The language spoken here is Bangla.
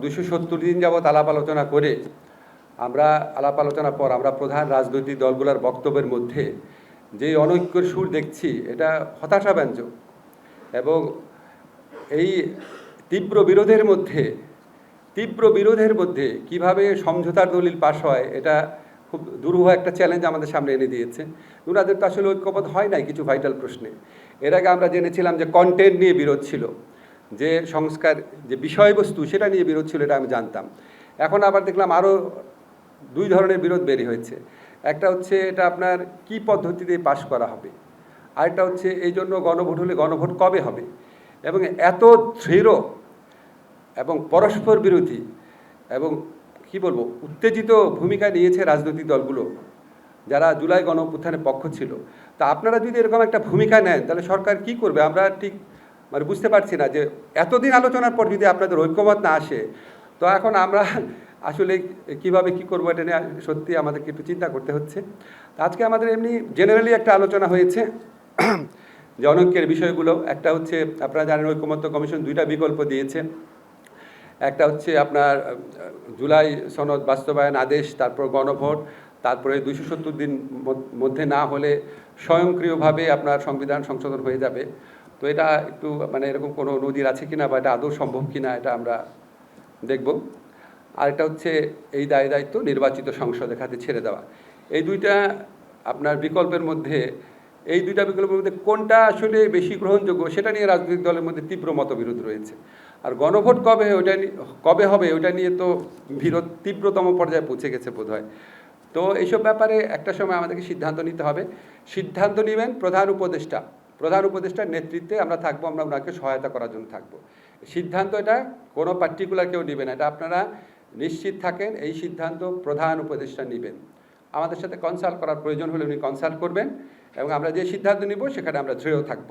270 দিন যাবৎ আলাপ আলোচনা করে আমরা আমরা প্রধান রাজনৈতিক দলগুলোর বক্তব্যের মধ্যে যে অনৈক্যের সুর দেখছি এটা হতাশাব্যঞ্জক এবং এই তীব্র বিরোধের মধ্যে কিভাবে সমঝোতার দলিল পাশ হয় এটা খুব দুরূহ একটা চ্যালেঞ্জ আমাদের সামনে এনে দিয়েছে। ওনাদের তো আসলে ঐক্যবদ্ধ হয় নাই কিছু ভাইটাল প্রশ্নে। এর আগে আমরা জেনেছিলাম যে কন্টেন্ট নিয়ে বিরোধ ছিল, যে সংস্কার যে বিষয়বস্তু সেটা নিয়ে বিরোধ ছিল, এটা আমি জানতাম। এখন আবার দেখলাম আরও দুই ধরনের বিরোধ বেরিয়ে হয়েছে। একটা হচ্ছে এটা আপনার কি পদ্ধতিতে পাশ করা হবে, আরেকটা হচ্ছে এই জন্য গণভোট হলে গণভোট কবে হবে। এবং এত দৃঢ় এবং পরস্পর বিরোধী এবং কি বলবো উত্তেজিত ভূমিকা নিয়েছে রাজনৈতিক দলগুলো যারা জুলাই গণঅভ্যুত্থানের পক্ষ ছিল। তা আপনারা যদি এরকম একটা ভূমিকা নেন তাহলে সরকার কি করবে আমরা ঠিক বুঝতে পারছি না। যে এতদিন আলোচনার পর যদি আপনাদের ঐক্যমত না আসে, তো এখন আমরা আসলে কিভাবে কি করবো এটা নিয়ে সত্যি আমাদেরকে একটু চিন্তা করতে হচ্ছে। আজকে আমাদের এমনি জেনারেলি একটা আলোচনা হয়েছে যে অনৈক্যের বিষয়গুলো। একটা হচ্ছে আপনারা জানেন ঐকমত্য কমিশন দুইটা বিকল্প দিয়েছে। একটা হচ্ছে আপনার জুলাই সনদ বাস্তবায়ন আদেশ, তারপর গণভোট, তারপরে 270 দিন মধ্যে না হলে স্বয়ংক্রিয়ভাবে আপনার সংবিধান সংশোধন হয়ে যাবে। তো এটা একটু এরকম কোনো নজির আছে কিনা বা এটা আদৌ সম্ভব কিনা এটা আমরা দেখব। আর এটা হচ্ছে এই দায়িত্ব নির্বাচিত সংসদের হাতে ছেড়ে দেওয়া। এই দুইটা আপনার বিকল্পের মধ্যে কোনটা আসলে বেশি গ্রহণযোগ্য সেটা নিয়ে রাজনৈতিক দলের মধ্যে তীব্র মতবিরোধ রয়েছে। আর গণভোট কবে হবে ওইটা নিয়ে তো বিরোধ তীব্রতম পর্যায়ে পৌঁছে গেছে বোধহয়। তো এইসব ব্যাপারে একটা সময় আমাদেরকে সিদ্ধান্ত নিতে হবে। সিদ্ধান্ত নেবেন প্রধান উপদেষ্টার নেতৃত্বে আমরা থাকবো, আমরা ওনাকে সহায়তা করার জন্য থাকবো। সিদ্ধান্ত এটা কোনো পার্টিকুলার কেউ নেবে না, এটা আপনারা নিশ্চিত থাকেন। এই সিদ্ধান্ত প্রধান উপদেষ্টা নেবেন। আমাদের সাথে কনসাল্ট করার প্রয়োজন হলে উনি কনসাল্ট করবেন এবং আমরা যে সিদ্ধান্ত নিব সেখানে আমরা দৃঢ় থাকব।